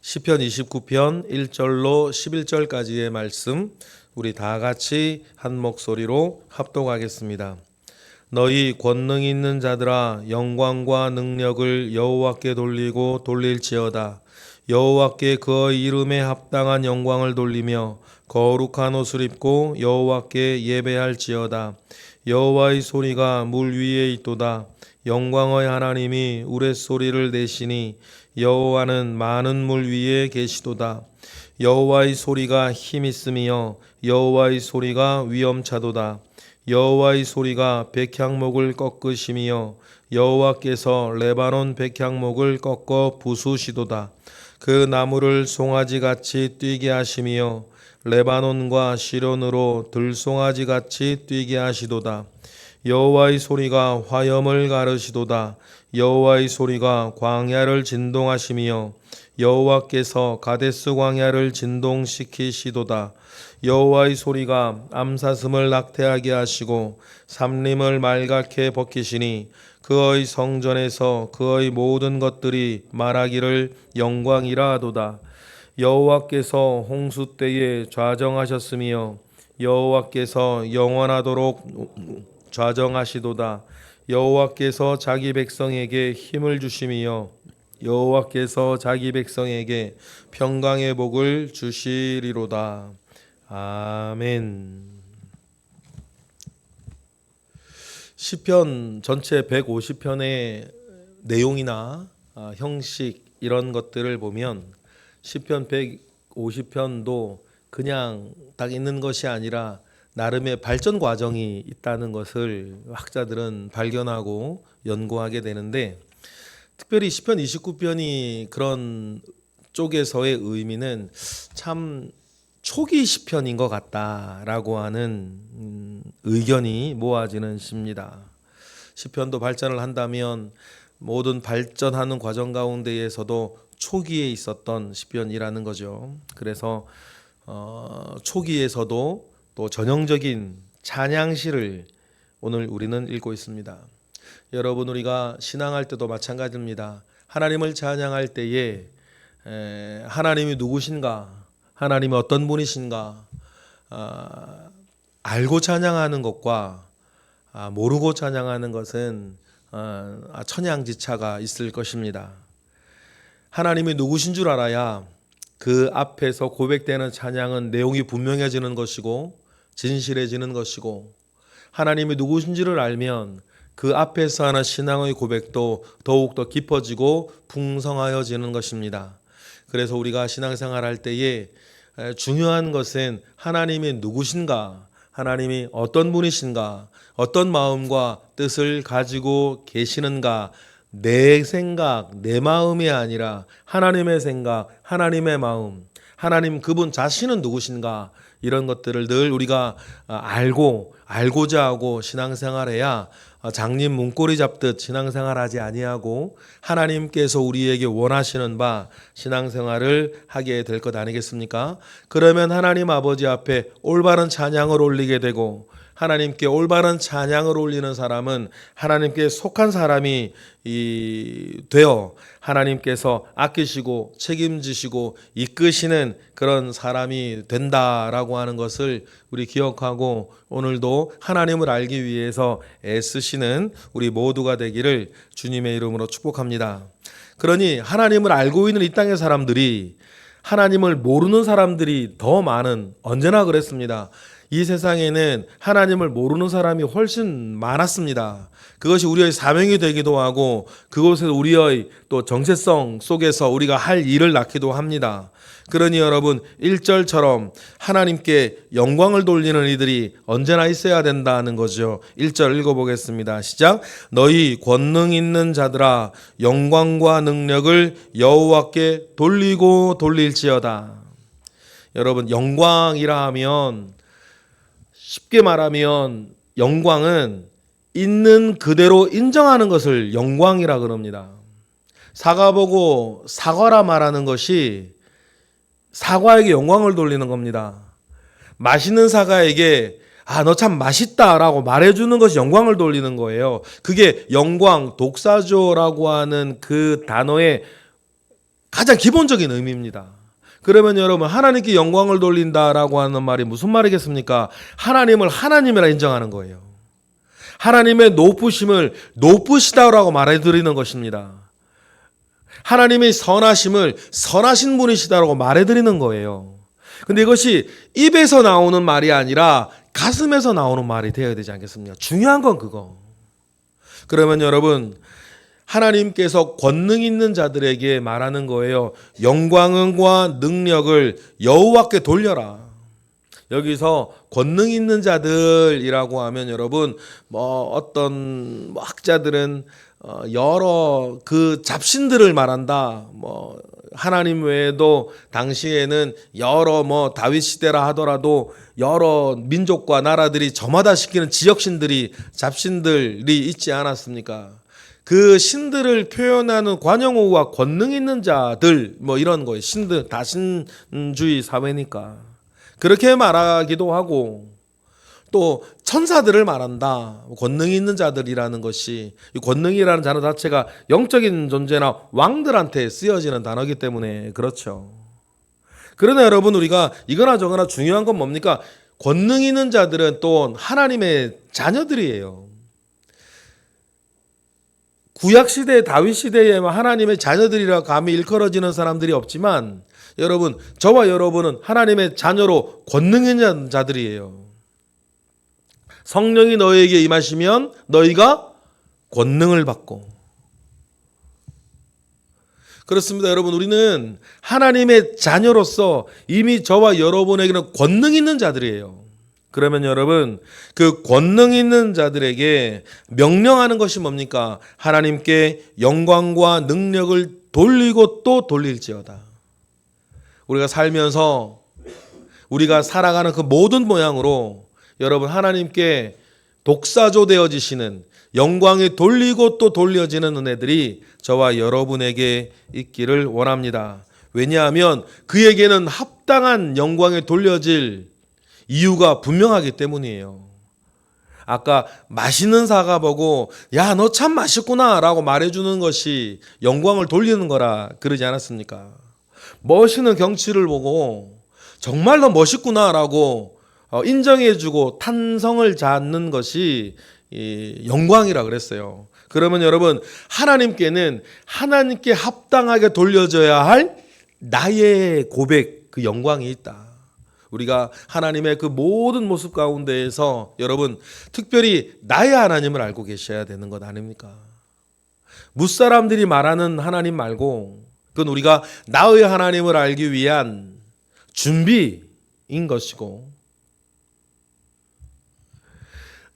시편 29편 1절로 11절까지의 말씀 우리 다 같이 한 목소리로 합독하겠습니다. 너희 권능 있는 자들아 영광과 능력을 여호와께 돌리고 돌릴지어다. 여호와께 그의 이름에 합당한 영광을 돌리며 거룩한 옷을 입고 여호와께 예배할지어다. 여호와의 소리가 물 위에 있도다. 영광의 하나님이 우레소리를 내시니 여호와는 많은 물 위에 계시도다. 여호와의 소리가 힘있으며 여호와의 소리가 위엄차도다. 여호와의 소리가 백향목을 꺾으시며 여호와께서 레바논 백향목을 꺾어 부수시도다. 그 나무를 송아지같이 뛰게 하시며 레바논과 시련으로 들송아지같이 뛰게 하시도다. 여호와의 소리가 화염을 가르시도다. 여호와의 소리가 광야를 진동하시며 여호와께서 가데스 광야를 진동시키시도다. 여호와의 소리가 암사슴을 낙태하게 하시고 삼림을 말갛게 벗기시니 그의 성전에서 그의 모든 것들이 말하기를 영광이라 하도다. 여호와께서 홍수 때에 좌정하셨으며 여호와께서 영원하도록 좌정하시도다. 여호와께서 자기 백성에게 힘을 주시며 여호와께서 자기 백성에게 평강의 복을 주시리로다. 아멘. 시편 전체 150편의 내용이나 형식 이런 것들을 보면 시편 150편도 그냥 딱 있는 것이 아니라 나름의 발전 과정이 있다는 것을 학자들은 발견하고 연구하게 되는데, 특별히 시편 29편이 그런 쪽에서의 의미는 참 초기 시편인 것 같다라고 하는 의견이 모아지는 시입니다. 시편도 발전을 한다면 모든 발전하는 과정 가운데에서도 초기에 있었던 시편이라는 거죠. 그래서 초기에서도 또 전형적인 찬양시를 오늘 우리는 읽고 있습니다. 여러분, 우리가 신앙할 때도 마찬가지입니다. 하나님을 찬양할 때에 하나님이 누구신가, 하나님이 어떤 분이신가 알고 찬양하는 것과 모르고 찬양하는 것은 천양지차가 있을 것입니다. 하나님이 누구신 줄 알아야 그 앞에서 고백되는 찬양은 내용이 분명해지는 것이고 진실해지는 것이고, 하나님이 누구신지를 알면 그 앞에서 하는 신앙의 고백도 더욱더 깊어지고 풍성하여지는 것입니다. 그래서 우리가 신앙생활할 때에 중요한 것은 하나님이 누구신가, 하나님이 어떤 분이신가, 어떤 마음과 뜻을 가지고 계시는가, 내 생각, 내 마음이 아니라 하나님의 생각, 하나님의 마음, 하나님 그분 자신은 누구신가, 이런 것들을 늘 우리가 알고자 하고 신앙생활해야 장님 문고리 잡듯 신앙생활하지 아니하고 하나님께서 우리에게 원하시는 바 신앙생활을 하게 될 것 아니겠습니까? 그러면 하나님 아버지 앞에 올바른 찬양을 올리게 되고, 하나님께 올바른 찬양을 올리는 사람은 하나님께 속한 사람이 되어 하나님께서 아끼시고 책임지시고 이끄시는 그런 사람이 된다라고 하는 것을 우리 기억하고, 오늘도 하나님을 알기 위해서 애쓰시는 우리 모두가 되기를 주님의 이름으로 축복합니다. 그러니 하나님을 알고 있는 이 땅의 사람들이 하나님을 모르는 사람들이 더 많은, 언제나 그랬습니다. 이 세상에는 하나님을 모르는 사람이 훨씬 많았습니다. 그것이 우리의 사명이 되기도 하고 그곳에서 우리의 또 정체성 속에서 우리가 할 일을 낳기도 합니다. 그러니 여러분, 1절처럼 하나님께 영광을 돌리는 이들이 언제나 있어야 된다는 거죠. 1절 읽어보겠습니다. 시작. 너희 권능 있는 자들아 영광과 능력을 여호와께 돌리고 돌릴지어다. 여러분, 영광이라 하면 쉽게 말하면 영광은 있는 그대로 인정하는 것을 영광이라 그럽니다. 사과 보고 사과라 말하는 것이 사과에게 영광을 돌리는 겁니다. 맛있는 사과에게 너 참 맛있다라고 말해주는 것이 영광을 돌리는 거예요. 그게 영광, 독사조라고 하는 그 단어의 가장 기본적인 의미입니다. 그러면 여러분, 하나님께 영광을 돌린다라고 하는 말이 무슨 말이겠습니까? 하나님을 하나님이라 인정하는 거예요. 하나님의 높으심을 높으시다라고 말해드리는 것입니다. 하나님의 선하심을 선하신 분이시다라고 말해드리는 거예요. 근데 이것이 입에서 나오는 말이 아니라 가슴에서 나오는 말이 되어야 되지 않겠습니까? 중요한 건 그거. 그러면 여러분, 하나님께서 권능 있는 자들에게 말하는 거예요. 영광과 능력을 여호와께 돌려라. 여기서 권능 있는 자들이라고 하면 여러분, 어떤 학자들은 여러 그 잡신들을 말한다. 하나님 외에도 당시에는 여러 다윗 시대라 하더라도 여러 민족과 나라들이 저마다 시키는 지역신들이 잡신들이 있지 않았습니까? 그 신들을 표현하는 관용어와 권능 있는 자들 이런 거예요. 신들 다신주의 사회니까 그렇게 말하기도 하고, 또 천사들을 말한다. 권능이 있는 자들이라는 것이, 이 권능이라는 단어 자체가 영적인 존재나 왕들한테 쓰여지는 단어이기 때문에 그렇죠. 그러나 여러분, 우리가 이거나 저거나 중요한 건 뭡니까? 권능 있는 자들은 또 하나님의 자녀들이에요. 구약시대 다윗 시대에 하나님의 자녀들이라 감히 일컬어지는 사람들이 없지만, 여러분, 저와 여러분은 하나님의 자녀로 권능 있는 자들이에요. 성령이 너희에게 임하시면 너희가 권능을 받고. 그렇습니다. 여러분, 우리는 하나님의 자녀로서 이미 저와 여러분에게는 권능 있는 자들이에요. 그러면 여러분, 그 권능 있는 자들에게 명령하는 것이 뭡니까? 하나님께 영광과 능력을 돌리고 또 돌릴지어다. 우리가 살면서 우리가 살아가는 그 모든 모양으로 여러분, 하나님께 독사조 되어지시는, 영광이 돌리고 또 돌려지는 은혜들이 저와 여러분에게 있기를 원합니다. 왜냐하면 그에게는 합당한 영광이 돌려질 이유가 분명하기 때문이에요. 아까 맛있는 사과 보고 야, 너 참 맛있구나 라고 말해주는 것이 영광을 돌리는 거라 그러지 않았습니까? 멋있는 경치를 보고 정말 너 멋있구나 라고 인정해주고 탄성을 잡는 것이 영광이라 그랬어요. 그러면 여러분, 하나님께는 하나님께 합당하게 돌려져야 할 나의 고백, 그 영광이 있다. 우리가 하나님의 그 모든 모습 가운데에서 여러분, 특별히 나의 하나님을 알고 계셔야 되는 것 아닙니까? 무사람들이 말하는 하나님 말고, 그건 우리가 나의 하나님을 알기 위한 준비인 것이고,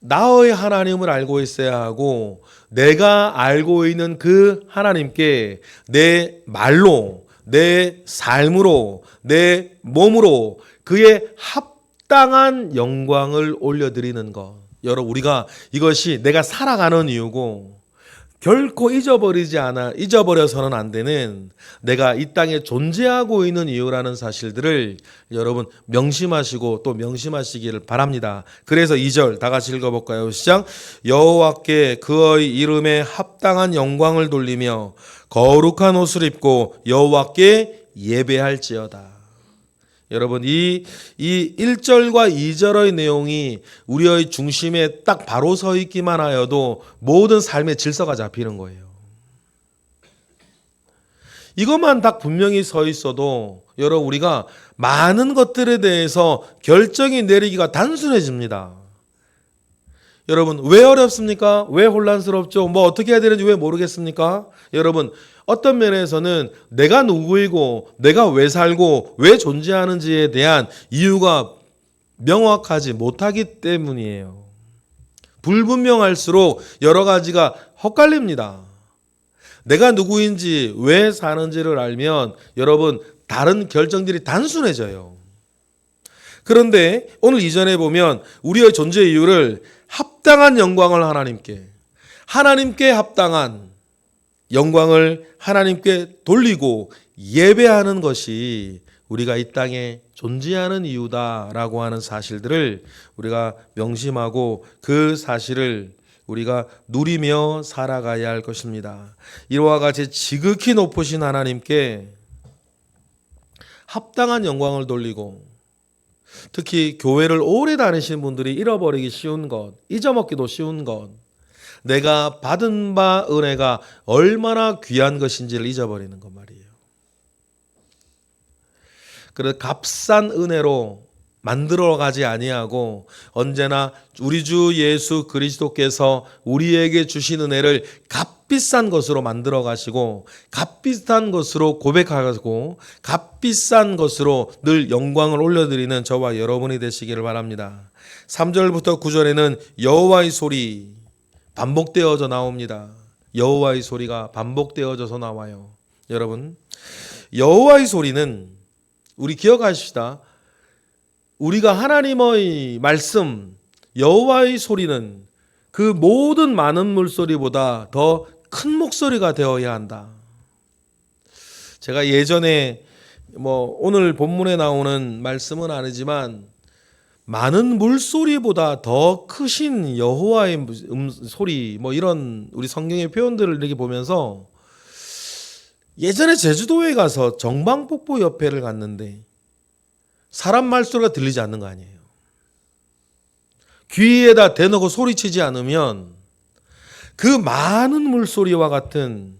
나의 하나님을 알고 있어야 하고, 내가 알고 있는 그 하나님께 내 말로, 내 삶으로, 내 몸으로 그의 합당한 영광을 올려드리는 것. 여러분, 우리가 이것이 내가 살아가는 이유고, 결코 잊어버려서는 안 되는, 내가 이 땅에 존재하고 있는 이유라는 사실들을 여러분 명심하시고 또 명심하시기를 바랍니다. 그래서 2절 다 같이 읽어볼까요? 시작. 여호와께 그의 이름에 합당한 영광을 돌리며 거룩한 옷을 입고 여호와께 예배할지어다. 여러분, 이 1절과 2절의 내용이 우리의 중심에 딱 바로 서 있기만 하여도 모든 삶의 질서가 잡히는 거예요. 이것만 딱 분명히 서 있어도 여러분, 우리가 많은 것들에 대해서 결정이 내리기가 단순해집니다. 여러분, 왜 어렵습니까? 왜 혼란스럽죠? 어떻게 해야 되는지 왜 모르겠습니까? 여러분, 어떤 면에서는 내가 누구이고 내가 왜 살고 왜 존재하는지에 대한 이유가 명확하지 못하기 때문이에요. 불분명할수록 여러 가지가 헛갈립니다. 내가 누구인지 왜 사는지를 알면 여러분, 다른 결정들이 단순해져요. 그런데 오늘 이전에 보면 우리의 존재 이유를 합당한 영광을 하나님께 합당한 영광을 하나님께 돌리고 예배하는 것이 우리가 이 땅에 존재하는 이유다라고 하는 사실들을 우리가 명심하고 그 사실을 우리가 누리며 살아가야 할 것입니다. 이와 같이 지극히 높으신 하나님께 합당한 영광을 돌리고, 특히 교회를 오래 다니시는 분들이 잃어버리기 쉬운 것, 잊어먹기도 쉬운 것, 내가 받은 바 은혜가 얼마나 귀한 것인지를 잊어버리는 것 말이에요. 그래서 값싼 은혜로 만들어 가지 아니하고 언제나 우리 주 예수 그리스도께서 우리에게 주신 은혜를 값비싼 것으로 만들어 가시고, 값비싼 것으로 고백하고, 값비싼 것으로 늘 영광을 올려드리는 저와 여러분이 되시기를 바랍니다. 3절부터 9절에는 여호와의 소리 반복되어져 나옵니다. 여호와의 소리가 반복되어져서 나와요. 여러분, 여호와의 소리는 우리 기억하십시다. 우리가 하나님의 말씀, 여호와의 소리는 그 모든 많은 물소리보다 더 큰 목소리가 되어야 한다. 제가 예전에 오늘 본문에 나오는 말씀은 아니지만 많은 물소리보다 더 크신 여호와의 소리, 이런 우리 성경의 표현들을 이렇게 보면서 예전에 제주도에 가서 정방폭포 옆에를 갔는데 사람 말소리가 들리지 않는 거 아니에요. 귀에다 대놓고 소리치지 않으면 그 많은 물소리와 같은,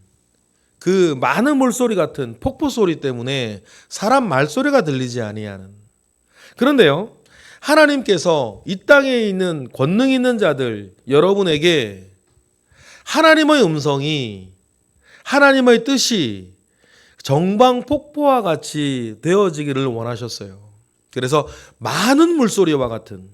그 많은 물소리 같은 폭포 소리 때문에 사람 말소리가 들리지 아니하는. 그런데요, 하나님께서 이 땅에 있는 권능 있는 자들 여러분에게 하나님의 음성이, 하나님의 뜻이 정방폭포와 같이 되어지기를 원하셨어요. 그래서 많은 물소리와 같은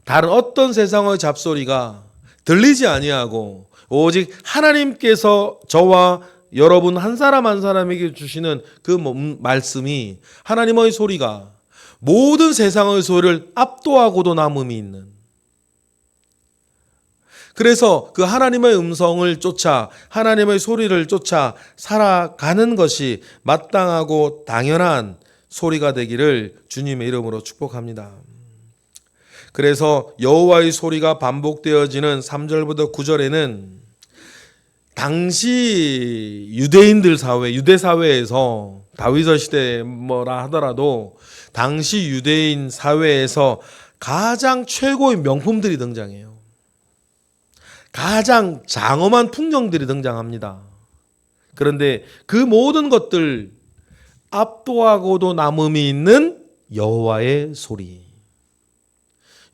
다른 어떤 세상의 잡소리가 들리지 아니하고 오직 하나님께서 저와 여러분 한 사람 한 사람에게 주시는 그 말씀이, 하나님의 소리가 모든 세상의 소리를 압도하고도 남음이 있는, 그래서 그 하나님의 음성을 쫓아, 하나님의 소리를 쫓아 살아가는 것이 마땅하고 당연한 소리가 되기를 주님의 이름으로 축복합니다. 그래서 여호와의 소리가 반복되어지는 3절부터 9절에는 당시 유대인들 사회, 유대 사회에서 다윗의 시대 뭐라 하더라도 당시 유대인 사회에서 가장 최고의 명품들이 등장해요. 가장 장엄한 풍경들이 등장합니다. 그런데 그 모든 것들 압도하고도 남음이 있는 여호와의 소리.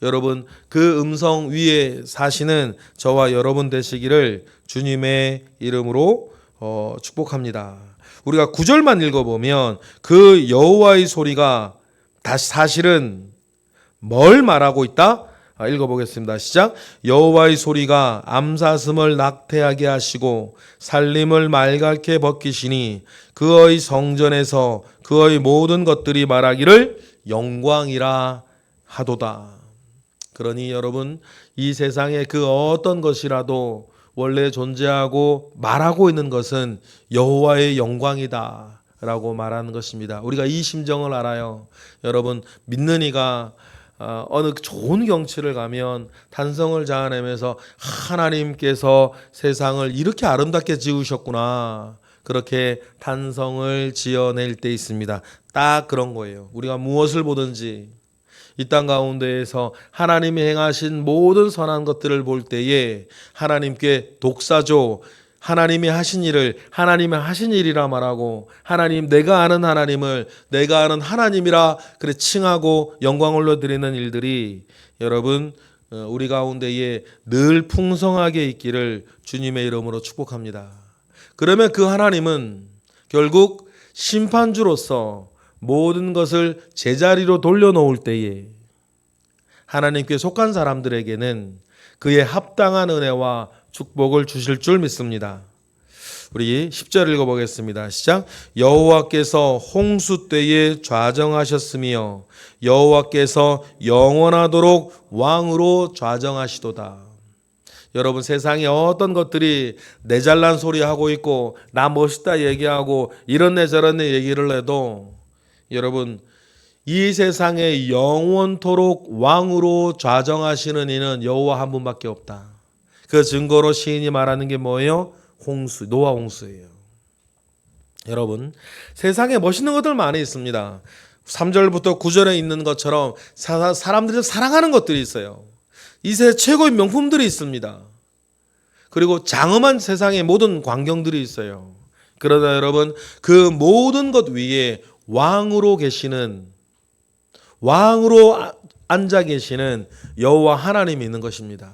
여러분, 그 음성 위에 사시는 저와 여러분 되시기를 주님의 이름으로 축복합니다. 우리가 9절만 읽어보면 그 여호와의 소리가 사실은 뭘 말하고 있다? 읽어보겠습니다. 시작. 여호와의 소리가 암사슴을 낙태하게 하시고 살림을 맑게 벗기시니 그의 성전에서 그의 모든 것들이 말하기를 영광이라 하도다. 그러니 여러분, 이 세상에 그 어떤 것이라도 원래 존재하고 말하고 있는 것은 여호와의 영광이다 라고 말하는 것입니다. 우리가 이 심정을 알아요. 여러분, 믿는 이가 어느 좋은 경치를 가면 탄성을 자아내면서 하나님께서 세상을 이렇게 아름답게 지으셨구나, 그렇게 탄성을 지어낼 때 있습니다. 딱 그런 거예요. 우리가 무엇을 보든지 이 땅 가운데에서 하나님이 행하신 모든 선한 것들을 볼 때에 하나님께 독사죠, 하나님이 하신 일을 하나님이 하신 일이라 말하고, 하나님, 내가 아는 하나님을 내가 아는 하나님이라 그래 칭하고 영광을 올려드리는 일들이 여러분 우리 가운데에 늘 풍성하게 있기를 주님의 이름으로 축복합니다. 그러면 그 하나님은 결국 심판주로서 모든 것을 제자리로 돌려놓을 때에 하나님께 속한 사람들에게는 그의 합당한 은혜와 축복을 주실 줄 믿습니다. 우리 10절 읽어보겠습니다. 시작. 여호와께서 홍수 때에 좌정하셨으며 여호와께서 영원하도록 왕으로 좌정하시도다. 여러분, 세상에 어떤 것들이 내 잘난 소리 하고 있고 나 멋있다 얘기하고 이런 애 저런 애 얘기를 해도 여러분, 이 세상에 영원토록 왕으로 좌정하시는 이는 여호와 한 분밖에 없다. 그 증거로 시인이 말하는 게 뭐예요? 홍수, 노아 홍수예요. 여러분, 세상에 멋있는 것들 많이 있습니다. 3절부터 9절에 있는 것처럼 사람들이 사랑하는 것들이 있어요. 이 세상 최고의 명품들이 있습니다. 그리고 장엄한 세상의 모든 광경들이 있어요. 그러나 여러분, 그 모든 것 위에 왕으로 앉아 계시는 여호와 하나님이 있는 것입니다.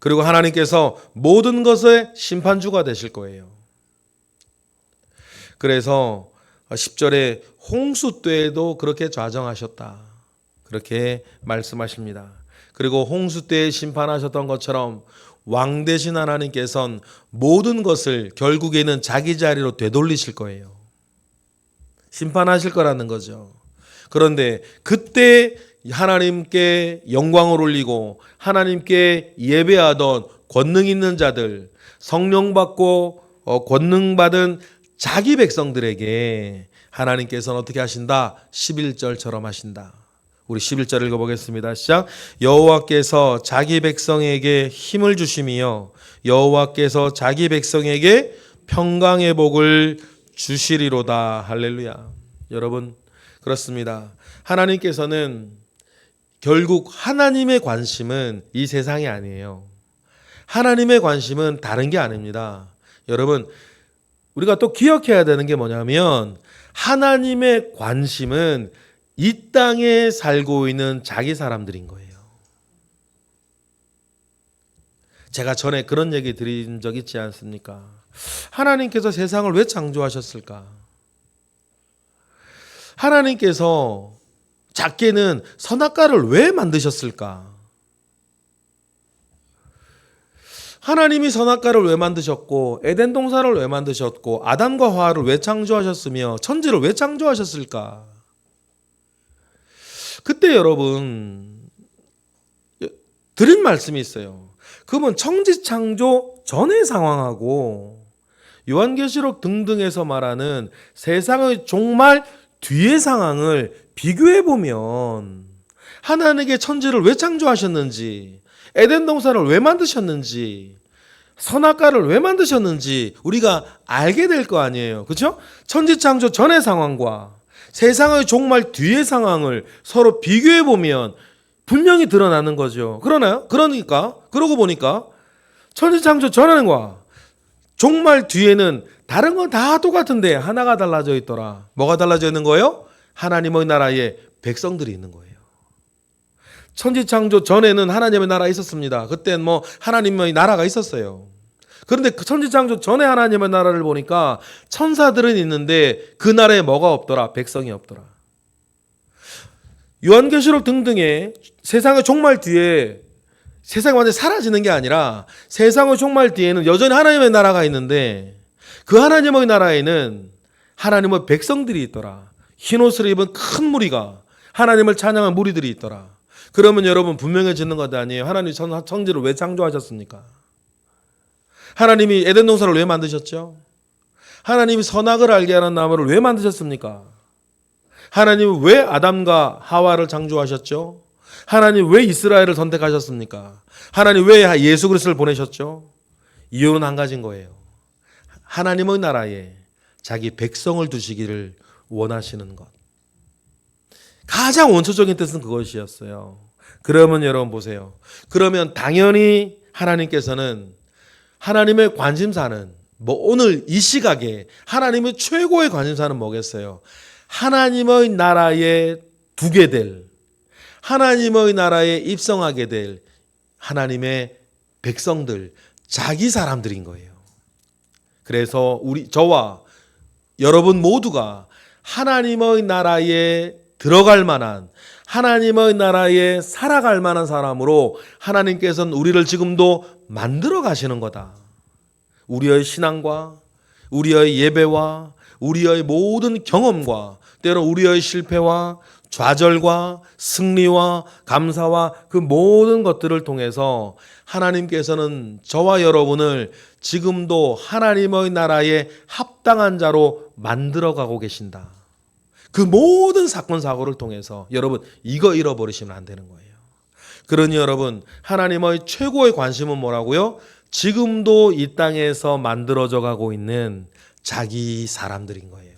그리고 하나님께서 모든 것의 심판주가 되실 거예요. 그래서 10절에 홍수 때에도 그렇게 좌정하셨다, 그렇게 말씀하십니다. 그리고 홍수 때에 심판하셨던 것처럼 왕 되신 하나님께서는 모든 것을 결국에는 자기 자리로 되돌리실 거예요. 심판하실 거라는 거죠. 그런데 그때 하나님께 영광을 올리고 하나님께 예배하던 권능 있는 자들, 성령 받고 권능 받은 자기 백성들에게 하나님께서는 어떻게 하신다? 11절처럼 하신다. 우리 11절 읽어보겠습니다. 시작. 여호와께서 자기 백성에게 힘을 주심이요 여호와께서 자기 백성에게 평강의 복을 주시리로다. 할렐루야. 여러분, 그렇습니다. 하나님께서는 결국 하나님의 관심은 이 세상이 아니에요. 하나님의 관심은 다른 게 아닙니다. 여러분, 우리가 또 기억해야 되는 게 뭐냐면 하나님의 관심은 이 땅에 살고 있는 자기 사람들인 거예요. 제가 전에 그런 얘기 드린 적 있지 않습니까? 하나님께서 세상을 왜 창조하셨을까? 하나님께서 작게는 선악과를 왜 만드셨을까? 하나님이 선악과를 왜 만드셨고 에덴 동산을 왜 만드셨고 아담과 하와를 왜 창조하셨으며 천지를 왜 창조하셨을까? 그때 여러분 드린 말씀이 있어요. 그러면 천지 창조 전의 상황하고 요한계시록 등등에서 말하는 세상의 종말 뒤의 상황을 비교해 보면 하나님께 천지를 왜 창조하셨는지, 에덴 동산을 왜 만드셨는지, 선악과를 왜 만드셨는지 우리가 알게 될 거 아니에요. 그렇죠? 천지 창조 전의 상황과 세상의 종말 뒤의 상황을 서로 비교해 보면 분명히 드러나는 거죠. 그러나요? 그러고 보니까 천지 창조 전과 종말 뒤에는 다른 건 다 똑같은데 하나가 달라져 있더라. 뭐가 달라져 있는 거예요? 하나님의 나라에 백성들이 있는 거예요. 천지 창조 전에는 하나님의 나라가 있었습니다. 그때는 하나님의 나라가 있었어요. 그런데 그 천지 창조 전에 하나님의 나라를 보니까 천사들은 있는데 그 나라에 뭐가 없더라? 백성이 없더라. 요한계시록 등등의 세상의 종말 뒤에 세상이 완전히 사라지는 게 아니라 세상의 종말 뒤에는 여전히 하나님의 나라가 있는데 그 하나님의 나라에는 하나님의 백성들이 있더라. 흰옷을 입은 큰 무리가 하나님을 찬양한 무리들이 있더라. 그러면 여러분 분명해지는 것 아니에요? 하나님 천지를 왜 창조하셨습니까? 하나님이 에덴 동산을 왜 만드셨죠? 하나님이 선악을 알게 하는 나무를 왜 만드셨습니까? 하나님은 왜 아담과 하와를 창조하셨죠? 하나님 왜 이스라엘을 선택하셨습니까? 하나님 왜 예수 그리스도를 보내셨죠? 이유는 한 가지인 거예요. 하나님의 나라에 자기 백성을 두시기를 원하시는 것. 가장 원초적인 뜻은 그것이었어요. 그러면 여러분 보세요. 그러면 당연히 하나님께서는 하나님의 관심사는 오늘 이 시각에 하나님의 최고의 관심사는 뭐겠어요? 하나님의 나라에 두게 될, 하나님의 나라에 입성하게 될 하나님의 백성들, 자기 사람들인 거예요. 그래서 저와 여러분 모두가 하나님의 나라에 들어갈 만한, 하나님의 나라에 살아갈 만한 사람으로 하나님께서는 우리를 지금도 만들어 가시는 거다. 우리의 신앙과 우리의 예배와 우리의 모든 경험과 때로 우리의 실패와 좌절과 승리와 감사와 그 모든 것들을 통해서 하나님께서는 저와 여러분을 지금도 하나님의 나라에 합당한 자로 만들어 가고 계신다. 그 모든 사건 사고를 통해서 여러분 이거 잃어버리시면 안 되는 거예요. 그러니 여러분 하나님의 최고의 관심은 뭐라고요? 지금도 이 땅에서 만들어져 가고 있는 자기 사람들인 거예요.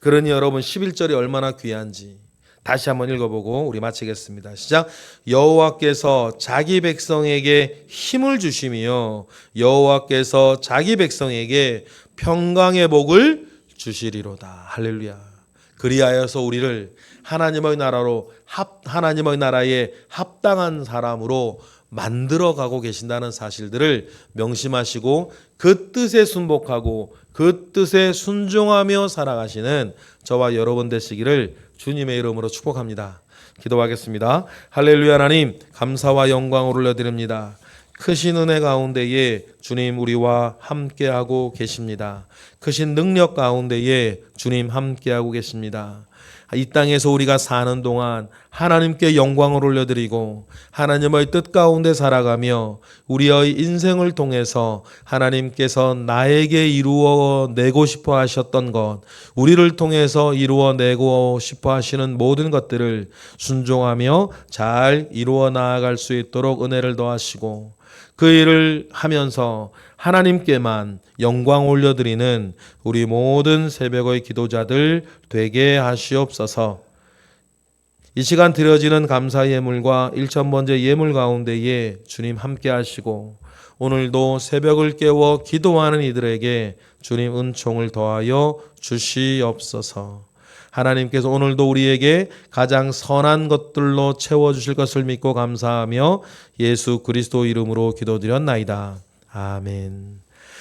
그러니 여러분 11절이 얼마나 귀한지 다시 한번 읽어보고 우리 마치겠습니다. 시작. 여호와께서 자기 백성에게 힘을 주시며 여호와께서 자기 백성에게 평강의 복을 주시리로다. 할렐루야. 그리하여서 우리를 하나님의 나라에 합당한 사람으로 만들어 가고 계신다는 사실들을 명심하시고 그 뜻에 순복하고 그 뜻에 순종하며 살아가시는 저와 여러분 되시기를 주님의 이름으로 축복합니다. 기도하겠습니다. 할렐루야. 하나님 감사와 영광을 올려드립니다. 크신 은혜 가운데에 주님 우리와 함께하고 계십니다. 크신 능력 가운데에 주님 함께하고 계십니다. 이 땅에서 우리가 사는 동안 하나님께 영광을 올려드리고 하나님의 뜻 가운데 살아가며 우리의 인생을 통해서 하나님께서 나에게 이루어내고 싶어 하셨던 것, 우리를 통해서 이루어내고 싶어 하시는 모든 것들을 순종하며 잘 이루어 나아갈 수 있도록 은혜를 더하시고 그 일을 하면서 하나님께만 영광 올려드리는 우리 모든 새벽의 기도자들 되게 하시옵소서. 이 시간 드려지는 감사 예물과 일천번제 예물 가운데에 주님 함께 하시고 오늘도 새벽을 깨워 기도하는 이들에게 주님 은총을 더하여 주시옵소서. 하나님께서 오늘도 우리에게 가장 선한 것들로 채워주실 것을 믿고 감사하며 예수 그리스도 이름으로 기도드렸나이다. 아멘.